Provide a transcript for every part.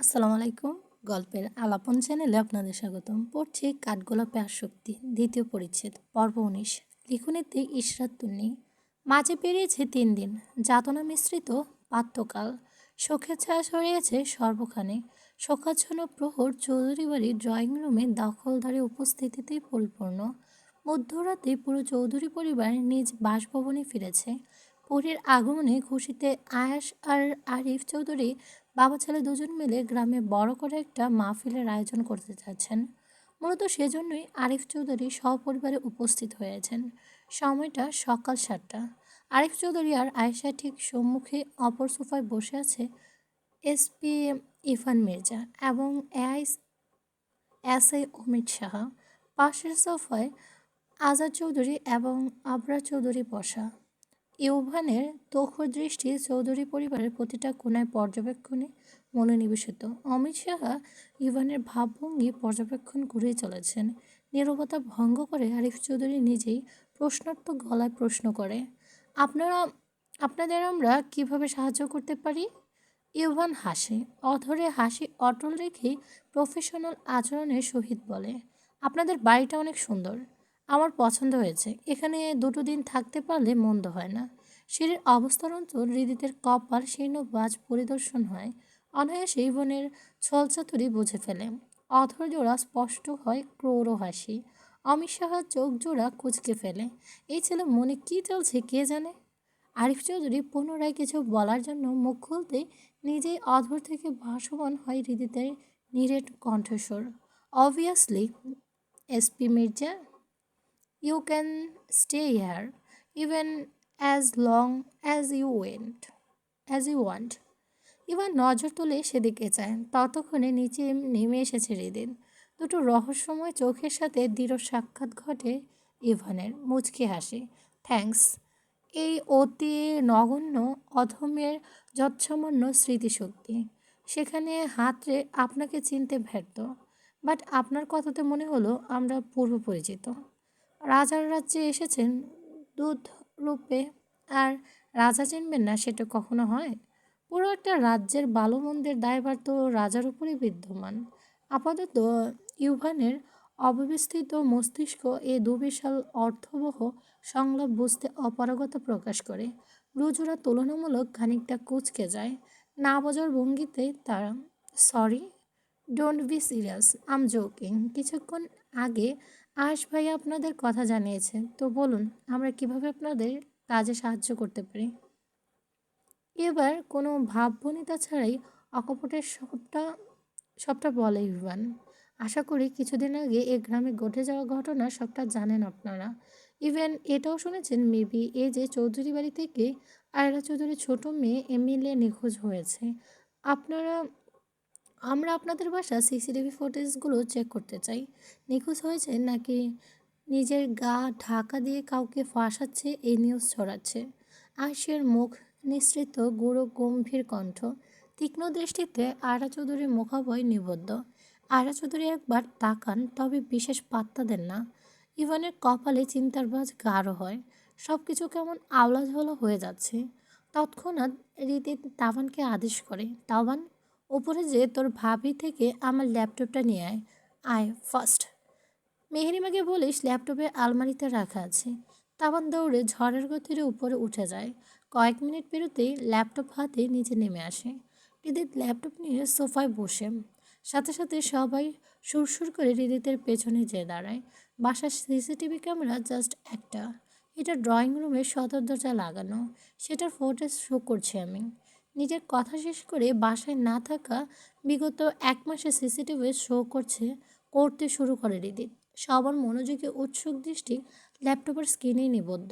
আসসালামু আলাইকুম। গল্পের আলাপন চ্যানেলে আপনাদের স্বাগতম। পড়ছি কাঠগোলাপে আসক্তি, দ্বিতীয় পরিচ্ছেদ, পর্ব ১৯। লিখনীতে ইশরাত তুন্নি। মাঝে পেরিয়েছে ৩ দিন, যাতনা মিশ্রিত পাত্যকাল। শোকের ছায়া ছড়িয়েছে সর্বখানে। শোকাচ্ছন্ন প্রহর চৌধুরী বাড়ির ড্রয়িং রুমে দখলদারি উপস্থিতিতেই পরিপূর্ণ। মধ্যরাতে পুরো চৌধুরী পরিবার নিজ বাসভবনে ফিরেছে। পরীর আগমনে খুশিতে আয়াস আর আরিফ চৌধুরী বাবা ছেলে দুজন মিলে গ্রামে বড় করে একটা মাহফিলের আয়োজন করতে যাচ্ছেন। মূলত সেজন্যই আরিফ চৌধুরী সপরিবারে উপস্থিত হয়েছেন। সময়টা সকাল ৭টা। আরিফ চৌধুরী আর আয়েশা ঠিক সম্মুখে অপর সোফায় বসে আছে এসপি ইরফান মির্জা এবং এসআই অমিত সাহা। পাশের সোফায় আজাদ চৌধুরী এবং আবরার চৌধুরী বসা। ইউভানের তুখোড় দৃষ্টি চৌধুরী পরিবারের প্রতিটা কোণায় পর্যবেক্ষণে মনোনিবেশিত। অমিত সাহা ইউভানের ভাবভঙ্গি পর্যবেক্ষণ করেই চলেছেন। নীরবতা ভঙ্গ করে আরিফ চৌধুরী নিজেই প্রশ্নাত্মক গলায় প্রশ্ন করে, আপনারা আপনাদের আমরা কিভাবে সাহায্য করতে পারি? ইউভান হাসে, অধরে হাসি অটল রেখেই প্রফেশনাল আচরণের সহিত বলে, আপনাদের বাড়িটা অনেক সুন্দর, আমার পছন্দ হয়েছে। এখানে ২ দিন থাকতে পারলে মন্দ হয় না। সিঁড়ির অবস্থানন্তর হৃদিতের কপাল শীর্ণবাজ পরিদর্শন হয়। অনায়াসে ইবনের ছলচাতুরি বুঝে ফেলে। অধর জোড়া স্পষ্ট হয় ক্রৌর হাসি। অমিত সাহার চোখ জোড়া কুঁচকে ফেলে। এই ছেলে মনে কী চলছে কে জানে। আরিফ চৌধুরী পুনরায় কিছু বলার জন্য মুখ খুলতে নিজেই অধর থেকে ভাসমান হয় হৃদিতের নিরেট কণ্ঠস্বর। Obviously SP Mirza, you can stay here even as long as you want. এবার নজর তুলে সেদিকে চায়। ততক্ষণে নিচে নেমে এসেছে হৃদিন। দুটো রহস্যময় চোখের সাথে দৃঢ় সাক্ষাৎ ঘটে ইভানের। মুচকি হাসে, থ্যাঙ্কস। এই অতি নগণ্য অধমের যৎসামান্য স্মৃতিশক্তি সেখানে হাতরে আপনাকে চিনতে ব্যর্থ। বাট আপনার কথাতে মনে হলো আমরা পূর্ব পরিচিত। রাজার রাজ্যে এসেছেন দুধ রূপে, আর রাজা চিনবেন না সেটা কখনো হয়? পুরো একটা রাজ্যের ভালো মন্দের দায়ভার তো রাজার উপরেই বিদ্যমান। আপাতত ইউভানের অব্যবস্থিত মস্তিষ্ক এই দুবিশাল অর্থবহ সংলাপ বুঝতে অপারগতা প্রকাশ করে। রুজুরা তুলনামূলক খানিকটা কুঁচকে যায়। না বোঝার ভঙ্গিতে তারা, sorry, don't be serious, am joking. কিছুক্ষণ আগে আশ ভাই আপনাদের কথা জানিয়েছে, তো বলুন আমরা কিভাবে আপনাদের কাজে সাহায্য করতে পারি? এবার কোনো ভাবভনিতা ছাড়াই অকপটের সবটা সবটা বলে ইভান। আশা করি কিছুদিন আগে এ গ্রামে ঘটে যাওয়া ঘটনা সবটা জানেন আপনারা। ইভেন এটাও শুনেছেন মেবি এই যে চৌধুরী বাড়ি থেকে আয়রা চৌধুরীর ছোট মেয়ে এমিলিয়া নিখোঁজ হয়েছে। আপনারা আমরা আপনাদের বাসা সিসিটিভি ফুটেজগুলো চেক করতে চাই। নিখোঁজ হয়েছে নাকি নিজের গা ঢাকা দিয়ে কাউকে ফাঁসাচ্ছে এই নিউজ ছড়াচ্ছে। আয়েশের মুখ নিঃসৃত গুঁড়ো গম্ভীর কণ্ঠ, তীক্ষ্ণ দৃষ্টিতে আয়রা চৌধুরীর মুখাবয় নিবদ্ধ। আয়রা চৌধুরী একবার তাকান, তবে বিশেষ পাত্তা দেন না। ইভানের কপালে চিন্তার ভাঁজ গাঢ় হয়। সব কিছু কেমন আওলা ঝোলা হয়ে যাচ্ছে। তৎক্ষণাৎ রীতি তাবানকে আদেশ করে, তাবান, উপরে যে তোর ভাবি থেকে আমার ল্যাপটপটা নিয়ে আয়। আয় ফার্স্ট। মেহেরিমাকে বলিস ল্যাপটপে আলমারিতে রাখা আছে। তাবান দৌড়ে ঝড়ের গতিতে উপরে উঠে যায়। কয়েক মিনিট পেরোতেই ল্যাপটপ হাতে নিচে নেমে আসে। হৃদিত ল্যাপটপ নিয়ে সোফায় বসে। সাথে সাথে সবাই সুরসুর করে হৃদিতের পেছনে যেয়ে দাঁড়ায়। বাসার সিসিটিভি ক্যামেরা জাস্ট একটা। এটা ড্রয়িং রুমের সদর দরজা লাগানো। সেটার ফুটেজ শো করছি আমি। নিজের কথা শেষ করে বাসায় না থাকা বিগত ১ মাসে সিসিটিভি শো করতে শুরু করে হৃদিত। সবার মনোযোগী উৎসুক দৃষ্টি ল্যাপটপের স্ক্রিনেই নিবদ্ধ।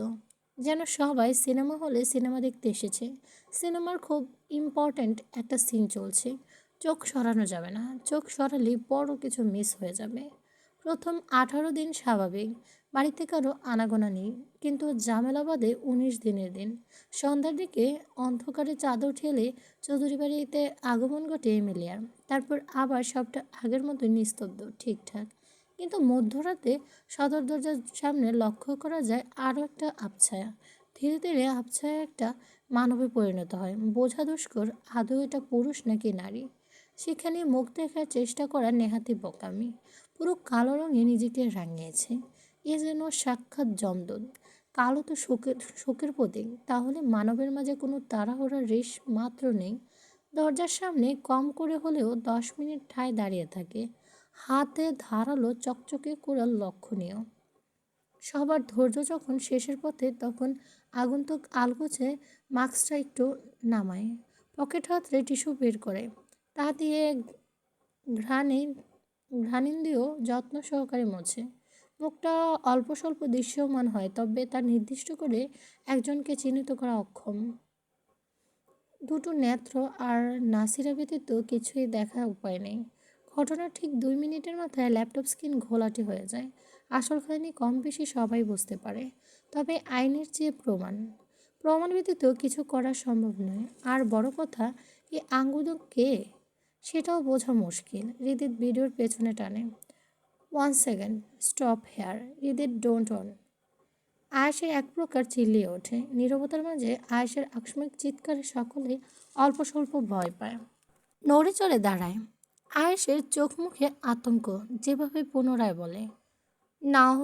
যেন সবাই সিনেমা হলে সিনেমা দেখতে এসেছে। সিনেমার খুব ইম্পর্ট্যান্ট একটা সিন চলছে। চোখ সরানো যাবে না। চোখ সরালে বড় কিছু মিস হয়ে যাবে। প্রথম ১৮ দিন স্বাভাবিক। বাড়িতে কারো আনাগোনা নেই। কিন্তু ঝামেলা বাদে ১৯ দিনের দিন। সন্ধ্যার দিকে অন্ধকারে চাদর ঠেলে চৌধুরী বাড়িতে আগমন ঘটে এমিলিয়ার। তারপর আবার সবটা আগের মতোই নিস্তব্ধ, ঠিকঠাক। কিন্তু মধ্যরাতে সদর দরজার সামনে লক্ষ্য করা যায় আরও একটা আবছায়া। ধীরে ধীরে আবছায়া একটা মানবে পরিণত হয়। বোঝা দুষ্কর আদৌ এটা পুরুষ নাকি নারী। সেখানে মুখ দেখার চেষ্টা করা নেহাতি বোকামি। পুরো কালো রঙে নিজেকে রাঙিয়েছে। এ যেন সাক্ষাৎ যমদূত। কালো তো শোকের প্রতীক, তাহলে মানবের মাঝে কোনো তাড়াহুড়ার রেশ মাত্র নেই। দরজার সামনে কম করে হলেও 10 মিনিট ঠায় দাঁড়িয়ে থাকে, হাতে ধারালো চকচকে করে লক্ষণীয়। সবার ধৈর্য যখন শেষের পথে, তখন আগন্তুক আলগোছে মাস্কটা একটু নামায়, পকেট হাতড়ে টিস্যু বের করে, তা দিয়ে ঘ্রাণে ঘ্রাণেন্দ্রিয় যত্ন সহকারে মোছে। মুখটা অল্প স্বল্প দৃশ্যমান হয়, তবে তা নির্দিষ্ট করে একজনকে চিহ্নিত করা অক্ষম। দুটো নেত্র আর নাসিরা ব্যতীত কিছুই দেখার উপায় নেই। ঘটনার ঠিক 2 মিনিটের মাথায় ল্যাপটপ স্ক্রিন ঘোলাটে হয়ে যায়। আসল কাহিনী কম বেশি সবাই বুঝতে পারে, তবে আইনের চেয়ে প্রমাণ ব্যতীত কিছু করা সম্ভব নয়। আর বড় কথা, এই আঙ্গুল কে সেটাও বোঝা মুশকিল। হৃদিত ভিডিওর পেছনে টানে। 1 second, stop here, Hridit don't on. আয়েশের এক প্রকার চিল্লিয়ে ওঠে। নীরবতার মাঝে আয়েশের আকস্মিক চিৎকারে সকলে অল্প স্বল্প ভয় পায়, নড়ে চড়ে দাঁড়ায়। আয়েশের চোখ মুখে আতঙ্ক, যেভাবে পুনরায় বলে, নাও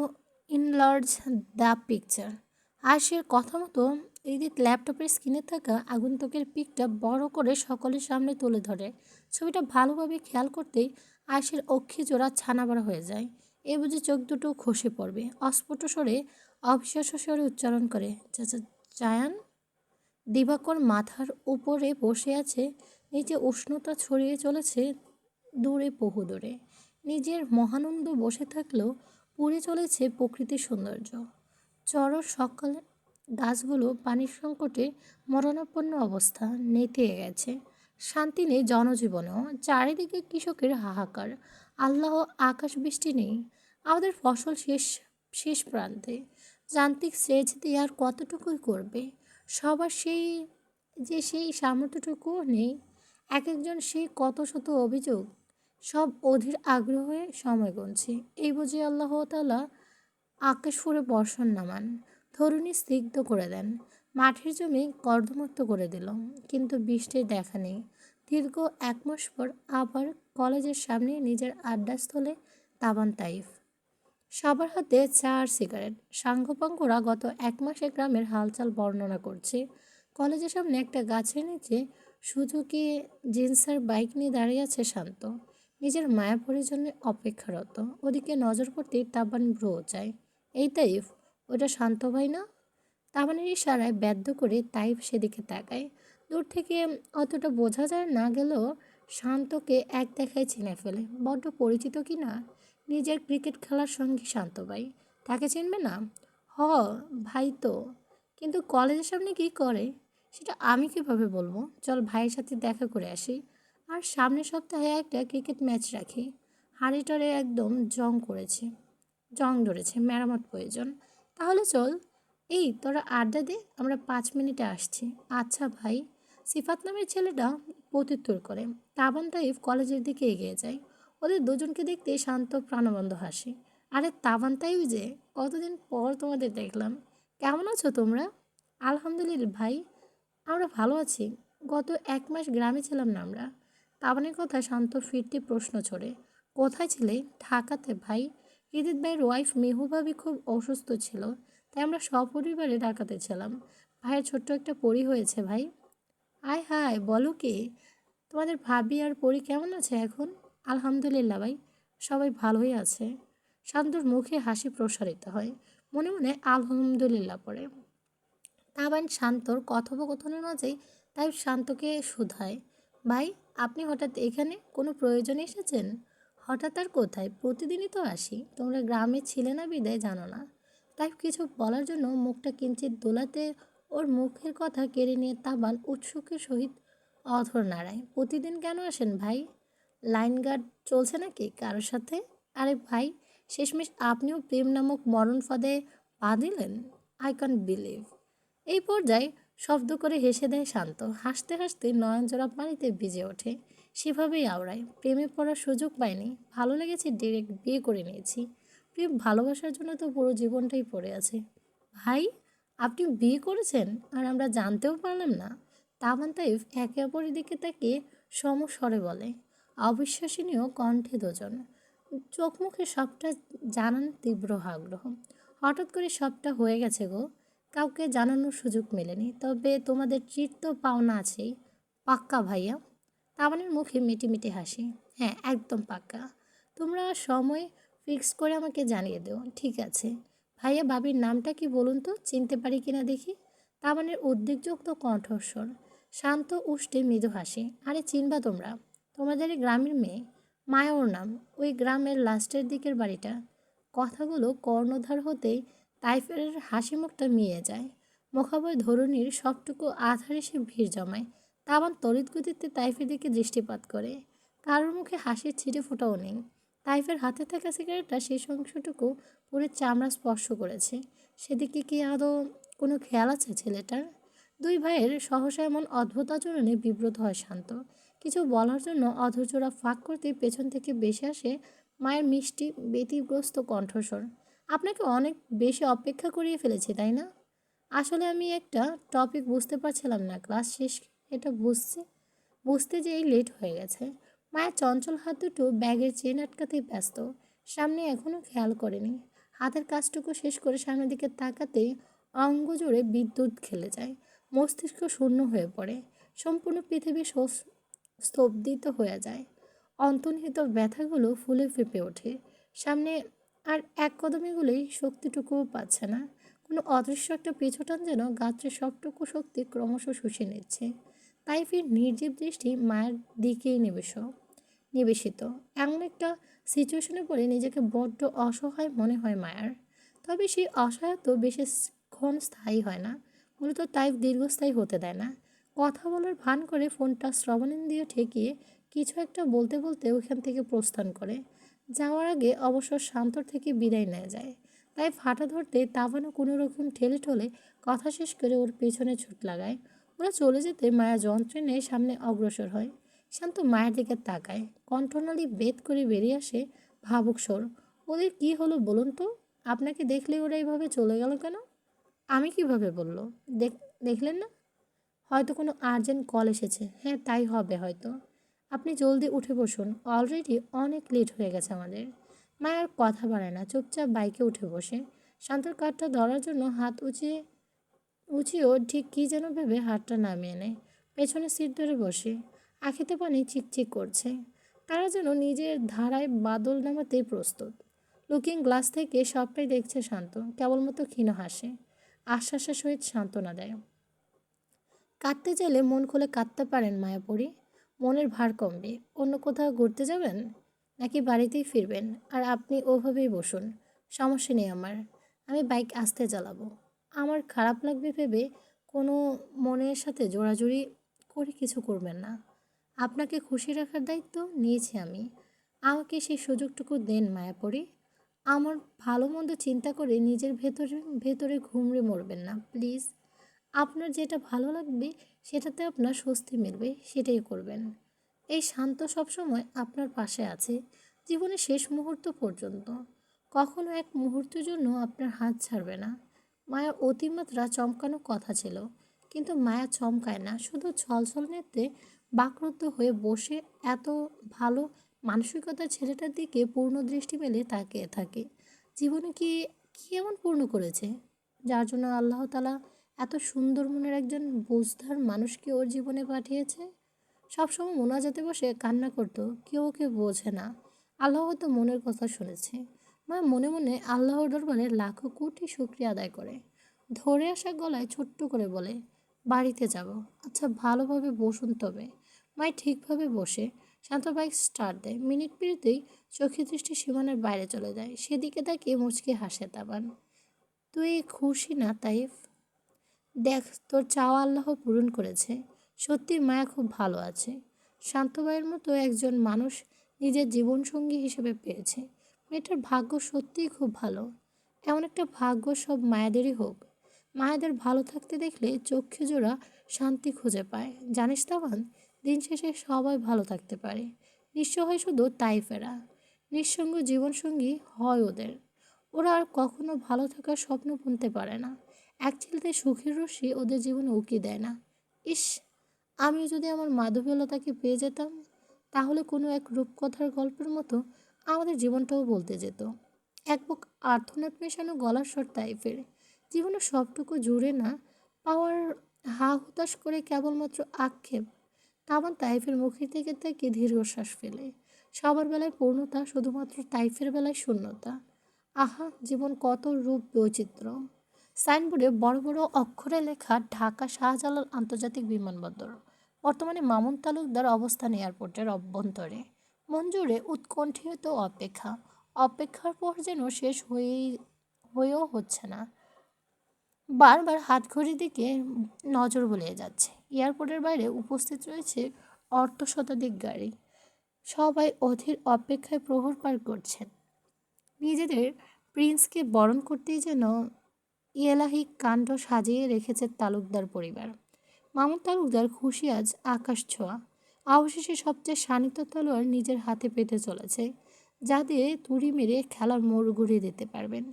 ইনলার্জ দ্য পিকচার। আয়েশের কথা মতো এদিক ল্যাপটপের স্ক্রিনে থাকা আগন্তুকের পিকটা বড় করে সকলের সামনে তুলে ধরে। ছবিটা ভালোভাবে খেয়াল করতেই আয়েশের অক্ষি জোড়া ছানাবড়া হয়ে যায়। এ বুঝে চোখ দুটো খসে পড়বে। অস্ফুট স্বরে, অবিশ্বাস্য স্বরে উচ্চারণ করে, চাচা জায়ান। দিবাকর মাথার উপরে বসে আছে, নিচে উষ্ণতা ছড়িয়ে চলেছে দূরে বহুদূরে। নিজের মহানন্দ বসে থাকলেও পুড়ে চলেছে প্রকৃতির সৌন্দর্য। চড়র সকালে গাছগুলো পানির সংকটে মরণাপন্ন অবস্থা, নেতিয়ে গেছে। শান্তি নেই জনজীবনেও, চারিদিকে কৃষকের হাহাকার। আল্লাহ আকাশ বৃষ্টি নেই। আমাদের ফসল শেষ শেষ প্রান্তে। যান্ত্রিক সেচ দিয়ে আর কতটুকুই করবে। সবার সেই সামর্থ্যটুকুও নেই। এক একজন সেই কত শত অভিযোগ, সব অধীর আগ্রহে সময় গুনছি। এই বুঝে আল্লাহ তাআলা আকাশ ফুঁড়ে বর্ষণ নামান, ধরুণী স্নিগ্ধ করে দেন, মাঠের জমি কর্দমাক্ত করে দিল, কিন্তু বৃষ্টির দেখা নেই। দীর্ঘ 1 মাস পর আবার কলেজের সামনে নিজের আড্ডাস্থলে তাবান তাইফ। সবার হাতে চা আর সিগারেট। সাঙ্গপাঙ্গরা গত 1 মাসে গ্রামের হালচাল বর্ণনা করছে। কলেজের সামনে একটা গাছের নিচে সুজুকি জিন্সার বাইক নিয়ে দাঁড়িয়ে আছে শান্ত, নিজের মায়াপুরীর জন্য অপেক্ষারত। ওদিকে নজর করতেই তাবান ভ্রু চায়। এই তাইফ, ওটা শান্ত ভাই না? তাবানের ইশারায় বাধ্য করে তাইফ সেদিকে তাকায়। দূর থেকে অতটা বোঝা যায় না গেলেও শান্তকে এক দেখায় চিনে ফেলে। বড্ড পরিচিত কি না, নিজের ক্রিকেট খেলার সঙ্গী শান্ত ভাই। তাকে চিনবে না? হ, ভাই তো, কিন্তু কলেজের সামনে কী করে সেটা আমি কিভাবে বলবো? চল ভাইয়ের সাথে দেখা করে আসি। আর সামনের সপ্তাহে একটা ক্রিকেট ম্যাচ রাখি। হাড়িটারে একদম জং ধরেছে, মেরামত প্রয়োজন। তাহলে চল। এই তোরা আড্ডা দে, আমরা 5 মিনিটে আসছি। আচ্ছা ভাই। সিফাত নামের ছেলেটা প্রত্যুত্তর করে। তাবান তাইফ কলেজের দিকে এগিয়ে যায়। ওদের দুজনকে দেখতে শান্ত প্রাণবন্ত হাসি। আরে তাবান তাইফ যে, কতদিন পর তোমাদের দেখলাম। কেমন আছো তোমরা? আলহামদুলিল্লাহ ভাই, আমরা ভালো আছি। গত 1 মাস গ্রামে ছিলাম না আমরা। তাবানের কথা শান্ত ফিরতি প্রশ্ন ছড়ে। কোথায় ছিলে? ঢাকাতে ভাই। হৃদিত ভাইয়ের ওয়াইফ মেহু ভাবি খুব অসুস্থ ছিল, তাই আমরা সপরিবারে ঢাকাতে ছিলাম। ভাইয়ের ছোট্ট একটা পরী হয়েছে ভাই। আয় হায়, বলো কি? তোমাদের ভাবি আর পরী কেমন আছে এখন? আলহামদুলিল্লাহ ভাই, সবাই ভালোই আছে। শান্তর মুখে হাসি প্রসারিত হয়, মনে মনে আলহামদুলিল্লাহ পড়ে। তাবান শান্তর কথোপকথনের মাঝেই তাই শান্তকে শুধায়, ভাই, আপনি হঠাৎ এখানে কোনো প্রয়োজনে এসেছেন? হঠাৎ আর কোথায়, প্রতিদিনই তো আসি। তোমরা গ্রামে ছিলে না বিদায় জানো না। তাই কিছু বলার জন্য মুখটা কিঞ্চিত দোলাতে ওর মুখের কথা কেড়ে নিয়ে তাবান উৎসুকের সহিত অধর নাড়ায়। প্রতিদিন কেন আসেন ভাই? লাইন গার্ড চলছে নাকি কারোর সাথে? আরে ভাই, শেষমেশ আপনিও প্রেম নামক মরণ ফাঁদে পা দিলেন? I can't believe. এই পর্যায়ে শব্দ করে হেসে দেয় শান্ত। হাসতে হাসতে নয়নজোড়া পানিতে ভিজে ওঠে। সেভাবেই আওড়ায়। প্রেমে পড়ার সুযোগ পাইনি, ভালো লেগেছে, ডিরেক্ট বিয়ে করে নিয়েছি। প্রেম ভালোবাসার জন্য তো পুরো জীবনটাই পড়ে আছে। ভাই, আপনি বিয়ে করেছেন আর আমরা জানতেও পারলাম না? তাবান তাইফ একে অপরের দিকে তাকিয়ে সমস্বরে বলে, অবিশ্বাসনীয় কণ্ঠে দুজন। চোখ মুখে সবটা জানান তীব্র আগ্রহ। হঠাৎ করে সবটা হয়ে গেছে গো। কাউকে জানানোর সুযোগ মেলেনি, তবে তোমাদের ট্রিট তো পাওনা আছেই। পাক্কা ভাইয়া? তাবানের মুখে মিটি হাসি। হ্যাঁ, একদম পাক্কা। তোমরা সময় ফিক্স করে আমাকে জানিয়ে দিও, ঠিক আছে? ভাইয়া ভাবির নামটা কি বলুন তো, চিনতে পারি কিনা দেখি। তাবানের উদ্বেগযুক্ত কণ্ঠস্বর, শান্ত উষ্টে মৃদু হাসি। আরে চিনবা তোমরা, তোমাদের এই গ্রামের মেয়ে, মায়া ওর নাম। ওই গ্রামের লাস্টের দিকের বাড়িটা। কথাগুলো কর্ণধার হতেই তাইফের হাসি মুখটা মিয়ে যায়। মুখাবয় ধরুনির সবটুকু আধার এসে ভিড় জমায়। তাবান তড়িৎ গতিতে তাইফের দিকে দৃষ্টিপাত করে। কারোর মুখে হাসির ছিটে ফোটাও নেই। তাইফের হাতে থাকা সিগারেটটা শেষ অংশটুকু পুরো চামড়া স্পর্শ করেছে। সেদিকে কি আদৌ কোনো খেয়াল আছে ছেলেটার? দুই ভাইয়ের সহসা এমন অদ্ভুত আচরণে বিব্রত হয় শান্ত। কিছু বলার জন্য অধৈর্যরা ফাঁক করতে পেছন থেকে বেশি আসে মায়ের মিষ্টি ব্যতিগ্রস্ত কণ্ঠস্বর। আপনাকে অনেক বেশি অপেক্ষা করিয়ে ফেলেছি, তাই না? আসলে আমি একটা টপিক বুঝতে পারছিলাম না, ক্লাস শেষ এটা বুঝতে যেই লেট হয়ে গেছে। মায়ের চঞ্চল হাত দুটো ব্যাগের চেন আটকাতেই ব্যস্ত। সামনে এখনও খেয়াল করেনি। হাতের কাজটুকু শেষ করে সামনের দিকে তাকাতেই অঙ্গ জুড়ে বিদ্যুৎ খেলে যায়। মস্তিষ্ক শূন্য হয়ে পড়ে। সম্পূর্ণ পৃথিবী স্তব্ধিত হয়ে যায়। অন্তর্নিহিত ব্যথাগুলো ফুলে ফেঁপে ওঠে। সামনে আর এক কদম এগুলোই শক্তিটুকুও পাচ্ছে না। কোনো অদৃশ্য একটা পিছুটান যেন গাত্রের সবটুকু শক্তি ক্রমশ শুষে নিচ্ছে। তাই ফির নির্জীব দৃষ্টি মায়ের দিকেই নিবেশিত। এমন একটা সিচুয়েশনে পড়ে নিজেকে বড্ড অসহায় মনে হয় মায়ার। তবে সেই অসহায়ত্ব বেশিক্ষণ স্থায়ী হয় না। মূলত তাই দীর্ঘস্থায়ী হতে দেয় না। কথা বলার ভান করে ফোনটা শ্রবণেন্দ্রিয় ঠেকিয়ে কিছু একটা বলতে বলতে ওখান থেকে প্রস্থান করে। যাওয়ার আগে অবশ্য শান্তর থেকে বিদায় নেওয়া যায়। তাই ফাটা ধরতে তাবানও কোনো রকম ঠেলে ঠলে কথা শেষ করে ওর পেছনে ছুট লাগায়। ওরা চলে যেতে মায়া যন্ত্রে নিয়ে সামনে অগ্রসর হয়। শান্ত মায়ের দিকে তাকায়। কণ্ঠনালী বেদ করে বেরিয়ে আসে ভাবুক স্বর। ওদের কি হলো বলুন তো? আপনাকে দেখলে ওরা এইভাবে চলে গেল কেন? আমি কিভাবে বললো? দেখলেন না? হয়তো কোনো আর্জেন্ট কল এসেছে। হ্যাঁ, তাই হবে হয়তো। আপনি জলদি উঠে বসুন, অলরেডি অনেক লেট হয়ে গেছে আমাদের। মায়া আর কথা বাড়ায় না, চুপচাপ বাইকে উঠে বসে। শান্তর কাঠটা ধরার জন্য হাত উঁচিয়েও ঠিক কী যেন ভেবে হাতটা নামিয়ে নেয়। পেছনে সিট ধরে বসে। আখিতে পানি চিকচিক করছে। তারা যেন নিজের ধারায় বাদল নামাতে প্রস্তুত। লুকিং গ্লাস থেকে সবটাই দেখছে শান্ত। কেবলমতো ক্ষীণ হাসে। আশ্বাসের সহিত সান্ত্বনা দেয়। কাঁদতে চাইলে মন খুলে কাঁদতে পারেন মায়াপুরী। মনের ভার কমবে। অন্য কোথাও ঘুরতে যাবেন, নাকি বাড়িতেই ফিরবেন? আর আপনি ওভাবেই বসুন, সমস্যা নেই আমার। আমি বাইক আস্তে চালাবো। আমার খারাপ লাগবে ভেবে কোনো মনের সাথে জোড়াজুড়ি করে কিছু করবেন না। আপনাকে খুশি রাখার দায়িত্ব নিয়েছি আমি। আমাকে সেই সুযোগটুকু দেন মায়াপুরী। আমার ভালো মন্দ চিন্তা করে নিজের ভেতরে ভেতরে ঘুমড়ে মরবেন না প্লিজ। আপনার যেটা ভালো লাগবে, সেটাতে আপনার স্বস্তি মিলবে, সেটাই করবেন। এই শান্ত সবসময় আপনার পাশে আছে, জীবনের শেষ মুহূর্ত পর্যন্ত। কখনো এক মুহূর্তের জন্য আপনার হাত ছাড়বে না। মায়া অতিমাত্রা চমকানো কথা ছিল, কিন্তু মায়া চমকায় না, শুধু ছলছল নেত্রে বাকরুদ্ধ হয়ে বসে এত ভালো মানসিকতার ছেলেটার দিকে পূর্ণ দৃষ্টি মেলে তাকিয়ে থাকে। জীবনে কি কি এমন পূর্ণ করেছে, যার জন্য আল্লাহ তাআলা এত সুন্দর মনের একজন বুঝদার মানুষকে ওর জীবনে পাঠিয়েছে? সবসময় মোনাজাতে বসে কান্না করতো, কেউ ওকে বোঝে না। আল্লাহ হয়তো মনের কথা শুনেছে। মা মনে মনে আল্লাহর দরবারে লাখো কোটি শুকরিয়া আদায় করে। ধরে আসা গলায় ছোট্ট করে বলে, বাড়িতে যাব। আচ্ছা, ভালোভাবে বসুন তবে। মাই ঠিকভাবে বসে শান্ত বাইক স্টার্ট দেয়। মিনিট পেরোতেই চোখের দৃষ্টি সীমানার বাইরে চলে যায়। সেদিকে তাকিয়ে মুচকি হাসে তাবান। তুই খুশি না তাইফ? দেখ, তোর চাওয়া আল্লাহ পূরণ করেছে। সত্যি মায়া খুব ভালো আছে। শান্তবাইয়ের মতো একজন মানুষ নিজের জীবনসঙ্গী হিসেবে পেয়েছে। মেয়েটার ভাগ্য সত্যিই খুব ভালো। এমন একটা ভাগ্য সব মায়েদেরই হোক। মায়েদের ভালো থাকতে দেখলে চক্ষু জোড়া শান্তি খুঁজে পায়। জানিস তাবান, দিন শেষে সবাই ভালো থাকতে পারে, নিঃস্ব হয় শুধু তাইফেরা। নিঃসঙ্গ জীবনসঙ্গী হয় ওদের। ওরা আর কখনো ভালো থাকার স্বপ্ন বুনতে পারে না। এক ছেলেতে সুখের রশ্মি ওদের জীবনে উকি দেয় না। ইস, আমিও যদি আমার মাধবীলতাকে পেয়ে যেতাম। তাহলে কোনো এক রূপকথার গল্পের মতো আমাদের জীবনটাও বলতে যেত। এক বুক আর্তনাদ মেশানো গলার স্বর তাইফের। জীবনের সবটুকু জুড়ে না পাওয়ার হা হুতাশ করে কেবলমাত্র আক্ষেপ। তামান তাইফের মুখের দিকে তাকিয়ে দীর্ঘশ্বাস ফেলে। সবার বেলায় পূর্ণতা, শুধুমাত্র তাইফের বেলায় শূন্যতা। আহা, জীবন কত রূপ বৈচিত্র্য! সাইনবোর্ডে বড় বড় অক্ষরে লেখা ঢাকা শাহজালাল আন্তর্জাতিক বিমানবন্দর। বর্তমানে মামুন তালুকদার অবস্থান এয়ারপোর্টের অভ্যন্তরে। মন জুড়ে উৎকণ্ঠিত অপেক্ষা। অপেক্ষার পর যেন শেষ হয়েও হচ্ছে না। বারবার হাতঘড়ির দিকে নজর বুলিয়ে যাচ্ছে। এয়ারপোর্টের বাইরে উপস্থিত রয়েছে অর্ধশতাধিক গাড়ি। সবাই অধীর অপেক্ষায় প্রহর পার করছেন। নিজেদের প্রিন্সকে বরণ করতেই যেন এলাহি কাণ্ড সাজিয়ে রেখেছে তালুকদার পরিবার। মামুন তালুকদার খুশি আজ আকাশ ছোঁয়া। অবশেষে সবচেয়ে শানিত তলোয়ার নিজের হাতে পেতে চলেছে, যা দিয়ে তুড়ি মেরে খেলার মোড় ঘুরিয়ে দিতে পারবেন।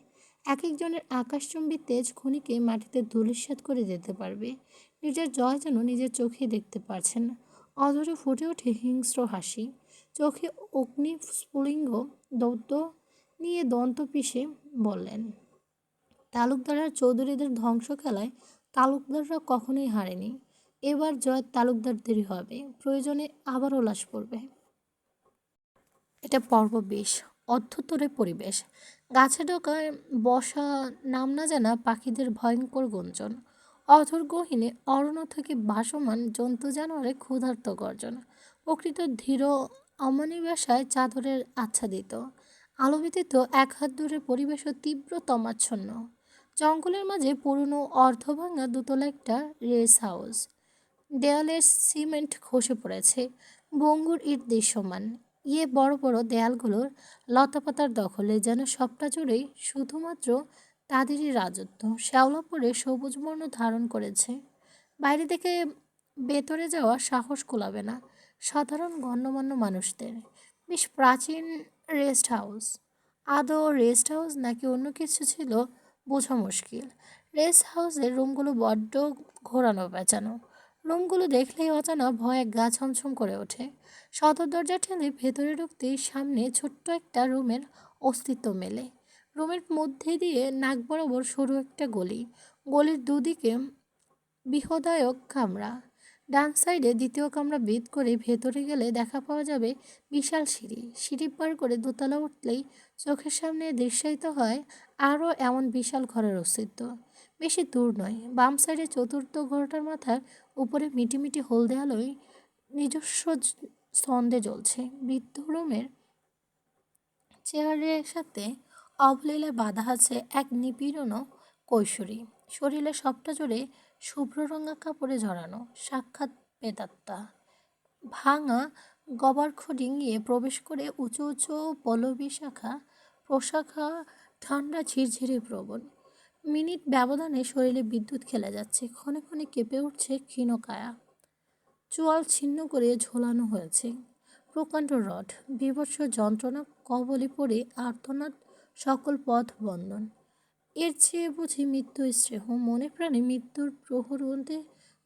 এক একজনের আকাশচুম্বী তেজ খনিকে মাটিতে ধূলিসাৎ করে দিতে পারবে। নিজের জয় যেন নিজের চোখে দেখতে পারছেন। অধরে ফুটে ওঠে হিংস্র হাসি। চোখে অগ্নি স্ফুলিঙ্গ দৌত্য নিয়ে দন্ত পিষে বললেন, তালুকদার আর চৌধুরীদের ধ্বংস খেলায় তালুকদাররা কখনোই হারেনি। এবার জয় তালুকদারদেরই হবে। প্রয়োজনে আবারও লাশ পড়বে। এটা পর্ব ২০। অধ্যুত্তরে পরিবেশ। গাছে ডোকায় বসা নাম না জানা পাখিদের ভয়ঙ্কর গুঞ্জন। অথর গহীনে অরণ্য থেকে ভাসমান জন্তু জানোয়ারের ক্ষুধার্ত গর্জন। প্রকৃত ধীর অমনিবেশায় চাদরের আচ্ছাদিত। আলো ব্যতীত এক হাত দূরের পরিবেশও তীব্র তমাচ্ছন্ন। জঙ্গলের মাঝে পুরনো অর্ধভাঙা দোতলা একটা রেস হাউস। দেয়ালের সিমেন্ট খসে পড়েছে, ভঙ্গুর ইট দৃশ্যমান। বড় বড় দেয়ালগুলোর লতাপাতার দখলে যেন সবটা জুড়েই শুধুমাত্র তাদেরই রাজত্ব। শ্যাওলা পড়ে সবুজ বর্ণ ধারণ করেছে। বাইরে থেকে ভেতরে যাওয়ার সাহস কুলাবে না সাধারণ গণ্যমান্য মানুষদের। বেশ প্রাচীন রেস্ট হাউস। আদৌ রেস্ট হাউস নাকি অন্য কিছু ছিল বোঝা মুশকিল। রেস্ট হাউসের রুমগুলো বড্ড ঘোরানো পেঁচানো। রুমগুলো দেখলেই অজানা ভয়ে গা ছমছম করে ওঠে। সদর দরজা ঠেলে ভেতরে ঢুকতেই সামনে ছোট্ট একটা রুমের অস্তিত্ব মেলে। রুমের মধ্যে দিয়ে নাক বরাবর সরু একটা গলি। গলির দুদিকে বৃহদায়ক কামরা। ডান সাইডে দ্বিতীয় কামরা ভেদ করে ভেতরে গেলে দেখা পাওয়া যাবে বিশাল সিঁড়ি। সিঁড়ি পার করে দোতলা উঠলেই চোখের সামনে দৃশ্যায়িত হয় আরও এমন বিশাল ঘরের অস্তিত্ব। বেশি দূর নয়, বাম সাইডে চতুর্থ ঘরটার মাথার উপরে মিটিমিটি হলদে আলোয় নিজস্ব ছন্দে জ্বলছে। বৃদ্ধ রুমের চেয়ারের সাথে অবলীলায় বাঁধা আছে এক নিপীড়ন কৈশোরী। শরীরে সবটা জুড়ে শুভ্র রঙা কাপড়ে জড়ানো, সাক্ষাৎ প্রেতাত্মা। ভাঙা গবারখ ডিঙিয়ে প্রবেশ করে উঁচু উঁচু পল্লবী শাখা প্রশাখা ঠান্ডা ঝিরঝিরে প্রবণ। মিনিট ব্যবধানে শরীরে বিদ্যুৎ খেলে যাচ্ছে, ক্ষণে ক্ষণে কেঁপে উঠছে ক্ষীণকায়া। চোয়াল ছিন্ন করে ঝোলানো হয়েছে প্রকাণ্ড রড। বীভৎস যন্ত্রণা কবলে পড়ে আর্তনাদ, সকল পথ বন্ধন। এর চেয়ে বুঝি মৃত্যু স্নেহ। মনে প্রাণে মৃত্যুর প্রহর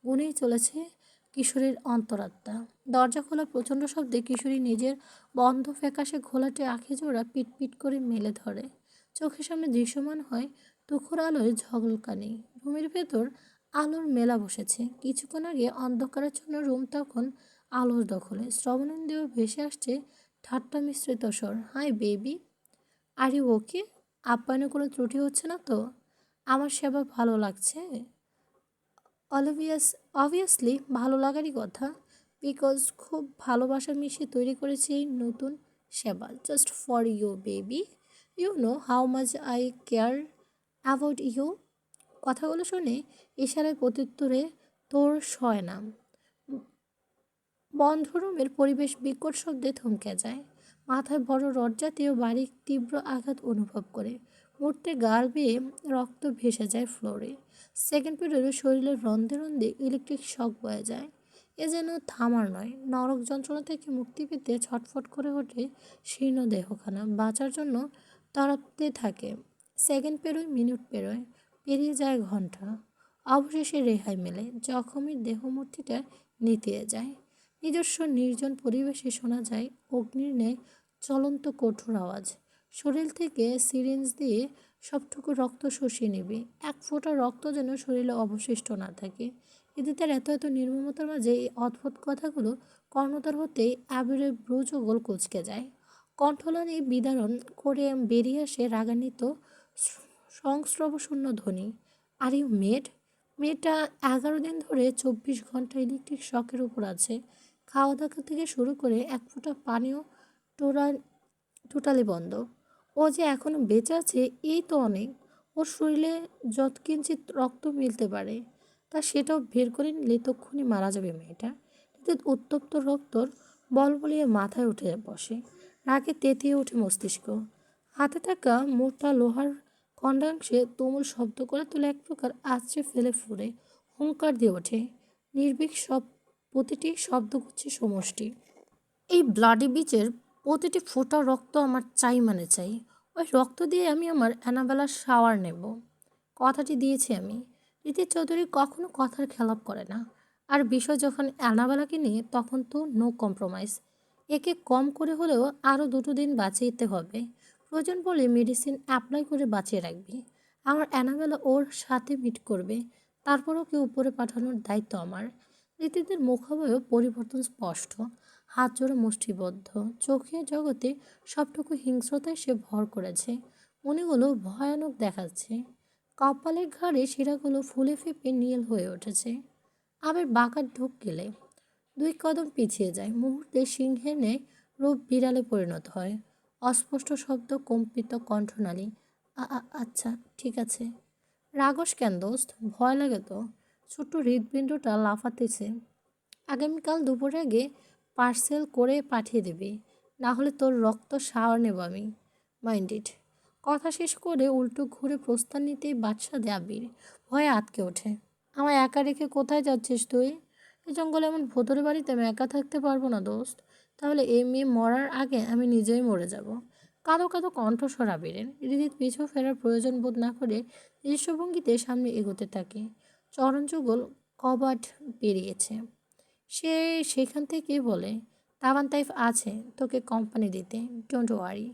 গুনেই চলেছে কিশোরীর অন্তরাত্মা। দরজা খোলা প্রচণ্ড শব্দে কিশোরী নিজের বন্ধ ফ্যাকাশে ঘোলাটে আঁখি জোড়া পিটপিট করে মেলে ধরে। চোখের সামনে দৃশ্যমান হয় তুখোর আলোয় ঝলকানি। রুমের ভেতর আলোর মেলা বসেছে। কিছুক্ষণ আগে অন্ধকারের জন্য রুম তখন আলোর দখলে। শ্রবণেন্দ্রিয় ভেসে আসছে ঠাট্টা মিশ্রিত স্বর। Hi baby, are you okay? আপ্যায়নে কোনো ত্রুটি হচ্ছে না তো? আমার সেবা ভালো লাগছে? অবভিয়াসলি ভালো লাগারই কথা, বিকজ খুব ভালোবাসা মিশিয়ে তৈরি করেছি এই নতুন সেবা, just for you baby. You know how much I care about you. কথাগুলো শুনে ইশারায় প্রত্যুত্তরে তোর সয় না। বন্ধ রুমের পরিবেশ বিকট শব্দে থমকে যায়। মাথায় বড় রড জাতীয় বারিক তীব্র আঘাত অনুভব করে মুহূর্তে গাল বেয়ে রক্ত ভেসে যায় ফ্লোরে। সেকেন্ড পিরিয়ডে শরীরের রন্ধে রন্ধে ইলেকট্রিক শক বয়ে যায়। এ যেন থামার নয়। নরক যন্ত্রণা থেকে মুক্তি পেতে ছটফট করে ওঠে শীর্ণ দেহখানা। বাঁচার জন্য তড়পতে থাকে। সেকেন্ড পেরোয়, মিনিট পেরোয়, পেরিয়ে যায় ঘন্টা। অবশেষে রেহাই মেলে। জখমের দেহমূর্তিটা নিতিয়ে যায়। নিজস্ব নির্জন পরিবেশে শোনা যায় অগ্নির ন্যায় চলন্ত কঠোর আওয়াজ। শরীর থেকে সিরিঞ্জ দিয়ে সবটুকু রক্ত শুষিয়ে নিবি, এক ফোঁটা রক্ত যেন শরীরে অবশিষ্ট না থাকে। এদিকে এত এত নির্মমতার মাঝে এই অদ্ভুত কথাগুলো কর্ণধার হতেই আবিরের ব্রুজগোল কুঁচকে যায়। কণ্ঠলানি বিদারণ করে বেরিয়ে আসে রাগান্বিত সংস্রবশূন্য ধ্বনি। Are you mad? মেয়েটা 11 দিন ধরে 24 ঘন্টা ইলেকট্রিক শকের উপর আছে। খাওয়া দাওয়া থেকে শুরু করে এক ফোঁটা পানিও টোরা টোটালি বন্ধ। ও যে এখনো বেঁচে আছে এই তো অনেক। ওর শরীরে যৎকিঞ্চিৎ রক্ত মিলতে পারে, তা সেটাও বের করে নিলে তক্ষুনি মারা যাবে মেয়েটা। এতে উত্তপ্ত রক্তর বলবলিয়ে মাথায় উঠে বসে। রাগে তেতিয়ে ওঠে মস্তিষ্ক। হাতে থাকা মোটা লোহার খণ্ডাংশে তুমুল শব্দ করে তুলে এক প্রকার আছড়ে ফেলে ফুরে হুঙ্কার দিয়ে ওঠে। নির্ভীক সব প্রতিটি শব্দগুচ্ছের সমষ্টি। এই ব্লাডি বিচের প্রতিটি ফোঁটা রক্ত আমার চাই মানে চাই। ওই রক্ত দিয়ে আমি আমার অ্যানাবেলার শাওয়ার নেব। কথাটি দিয়েছি আমি। রীতি চৌধুরী কখনো কথার খেলাপ করে না। আর বিষয় যখন অ্যানাবেলাকে নিয়ে তখন তো নো কম্প্রোমাইজ। একে কম করে হলেও আরও 2 দিন বাঁচিয়ে দিতে হবে। প্রয়োজন পড়লে মেডিসিন অ্যাপ্লাই করে বাঁচিয়ে রাখবি। আমার অ্যানাবেলা ওর সাথে মিট করবে। তারপর ওকে উপরে পাঠানোর দায়িত্ব আমার। রীতিদের মুখাবয়ব পরিবর্তন স্পষ্ট। হাত জোড়া মুষ্টিবদ্ধ, চোখের জগতে সবটুকু হিংস্রতায় সে ভর করেছে। মনেগুলো ভয়ানক দেখাচ্ছে। কপালের ঘাড়ে শিরাগুলো ফুলে ফেঁপে নীল হয়ে উঠেছে। আবার বাঁকা ঢোক গেলে 2 কদম পিছিয়ে যায়। মুহূর্তে সিংহের ন্যায় রূপ বিড়ালে পরিণত হয়। অস্পষ্ট শব্দ, কম্পিত কণ্ঠনালী। আচ্ছা, ঠিক আছে। রাগস কেন দোস্ত? ভয় লাগে তো। ছোট্ট হৃদপিণ্ডটা লাফাতেছে। আগামীকাল দুপুরের আগে পার্সেল করে পাঠিয়ে দিবি, না হলে তোর রক্ত শাওয়ার নেব আমি। মাইন্ডেড। কথা শেষ করে উল্টো ঘুরে প্রস্থান নিতেই বাদশাহ আবির ভয়ে আটকে ওঠে। আমায় একা রেখে কোথায় যাচ্ছিস তুই? এই জঙ্গলে এমন ভোতরে বাড়িতে আমি একা থাকতে পারবো না দোস্ত। তাহলে এই মেয়ে মরার আগে আমি নিজেই মরে যাব। কাঁদো কাঁদো কণ্ঠস্বর আবিরের। হৃদিত পিছু ফেরার প্রয়োজন বোধ না করে নিজস্ব ভঙ্গিতে সামনে এগোতে থাকে। চরণযুগল কবাট পেরিয়েছে। সে সেখান থেকে বলে, তাবান তাইফ আছে তোকে কোম্পানি দিতে, ডোন্ট ওয়ারি।